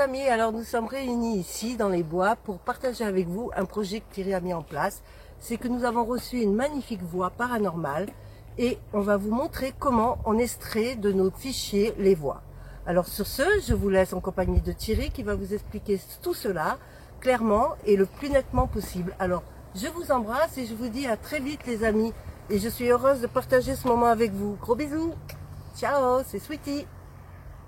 amis, alors nous sommes réunis ici dans les bois pour partager avec vous un projet que Thierry a mis en place. C'est que nous avons reçu une magnifique voix paranormale et on va vous montrer comment on extrait de nos fichiers les voix. Alors sur ce, je vous laisse en compagnie de Thierry qui va vous expliquer tout cela clairement et le plus nettement possible. Alors je vous embrasse et je vous dis à très vite les amis. Et je suis heureuse de partager ce moment avec vous. Gros bisous. Ciao, c'est Sweetie.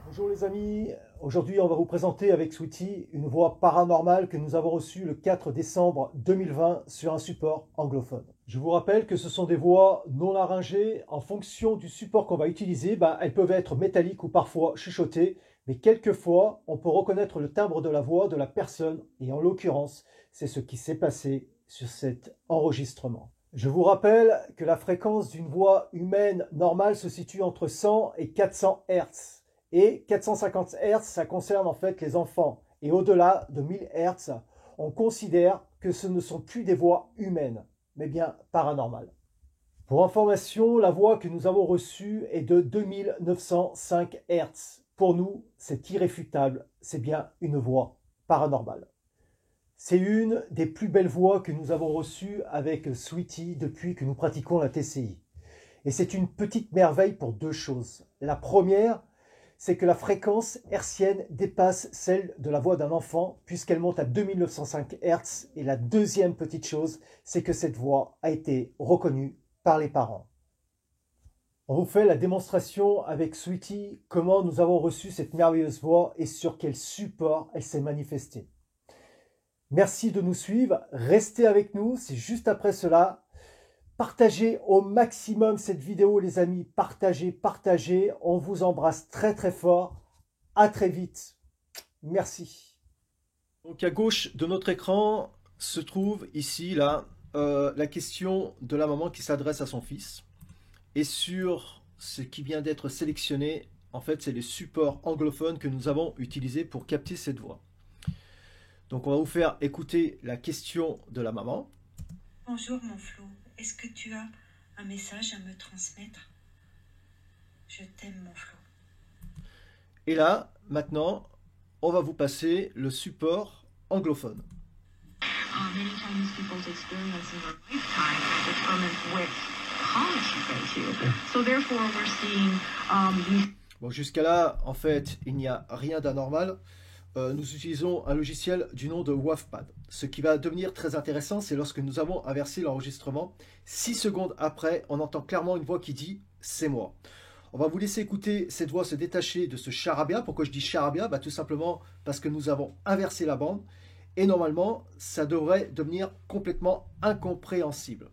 Bonjour les amis, aujourd'hui on va vous présenter avec Sweetie une voix paranormale que nous avons reçue le 4 décembre 2020 sur un support anglophone. Je vous rappelle que ce sont des voix non laryngées. En fonction du support qu'on va utiliser, elles peuvent être métalliques ou parfois chuchotées, mais quelquefois on peut reconnaître le timbre de la voix de la personne et en l'occurrence c'est ce qui s'est passé sur cet enregistrement. Je vous rappelle que la fréquence d'une voix humaine normale se situe entre 100 et 400 Hz. Et 450 Hz, ça concerne en fait les enfants. Et au-delà de 1000 Hz, on considère que ce ne sont plus des voix humaines, mais bien paranormales. Pour information, la voix que nous avons reçue est de 2905 Hz. Pour nous, c'est irréfutable, c'est bien une voix paranormale. C'est une des plus belles voix que nous avons reçues avec Sweetie depuis que nous pratiquons la TCI. Et c'est une petite merveille pour deux choses. La première, c'est que la fréquence hertzienne dépasse celle de la voix d'un enfant puisqu'elle monte à 2905 Hz. Et la deuxième petite chose, c'est que cette voix a été reconnue par les parents. On vous fait la démonstration avec Sweetie comment nous avons reçu cette merveilleuse voix et sur quel support elle s'est manifestée. Merci de nous suivre, restez avec nous, c'est juste après cela. Partagez au maximum cette vidéo les amis, partagez, on vous embrasse très très fort, à très vite, merci. Donc à gauche de notre écran se trouve ici la question de la maman qui s'adresse à son fils. Et sur ce qui vient d'être sélectionné, en fait c'est les supports anglophones que nous avons utilisés pour capter cette voix. Donc on va vous faire écouter la question de la maman. Bonjour mon Flo. Est-ce que tu as un message à me transmettre? Je t'aime, mon Flo. Et là, maintenant, on va vous passer le support anglophone. Many times people's experience in their lifetime determine which college you go to. So therefore, we're seeing Bon, jusqu'à là, en fait, il n'y a rien d'anormal. Nous utilisons un logiciel du nom de WAVPad. Ce qui va devenir très intéressant, c'est lorsque nous avons inversé l'enregistrement. 6 secondes après, on entend clairement une voix qui dit « c'est moi ». On va vous laisser écouter cette voix se détacher de ce charabia. Pourquoi je dis charabia? Tout simplement parce que nous avons inversé la bande. Et normalement, ça devrait devenir complètement incompréhensible.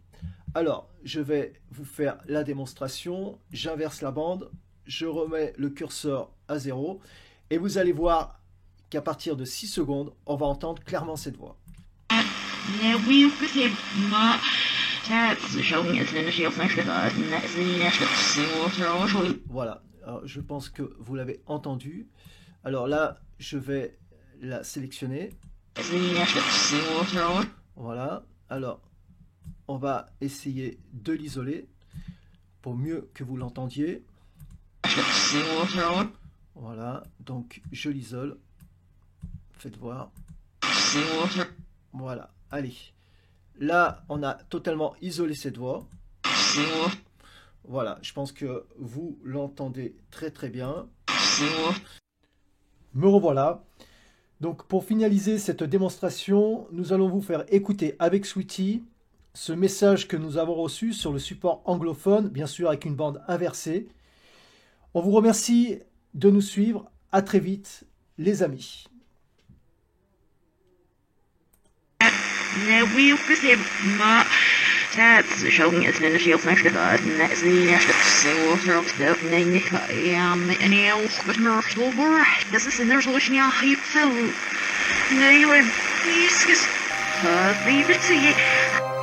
Alors, je vais vous faire la démonstration. J'inverse la bande. Je remets le curseur à 0. Et vous allez voir qu'à partir de 6 secondes, on va entendre clairement cette voix. Voilà, alors, je pense que vous l'avez entendu. Alors là, je vais la sélectionner. Voilà, alors on va essayer de l'isoler pour mieux que vous l'entendiez. Voilà, donc je l'isole. Faites voir. Voilà, allez. Là, on a totalement isolé cette voix. Voilà, je pense que vous l'entendez très très bien. Me revoilà. Donc pour finaliser cette démonstration, nous allons vous faire écouter avec Sweetie ce message que nous avons reçu sur le support anglophone, bien sûr avec une bande inversée. On vous remercie de nous suivre. À très vite, les amis. This is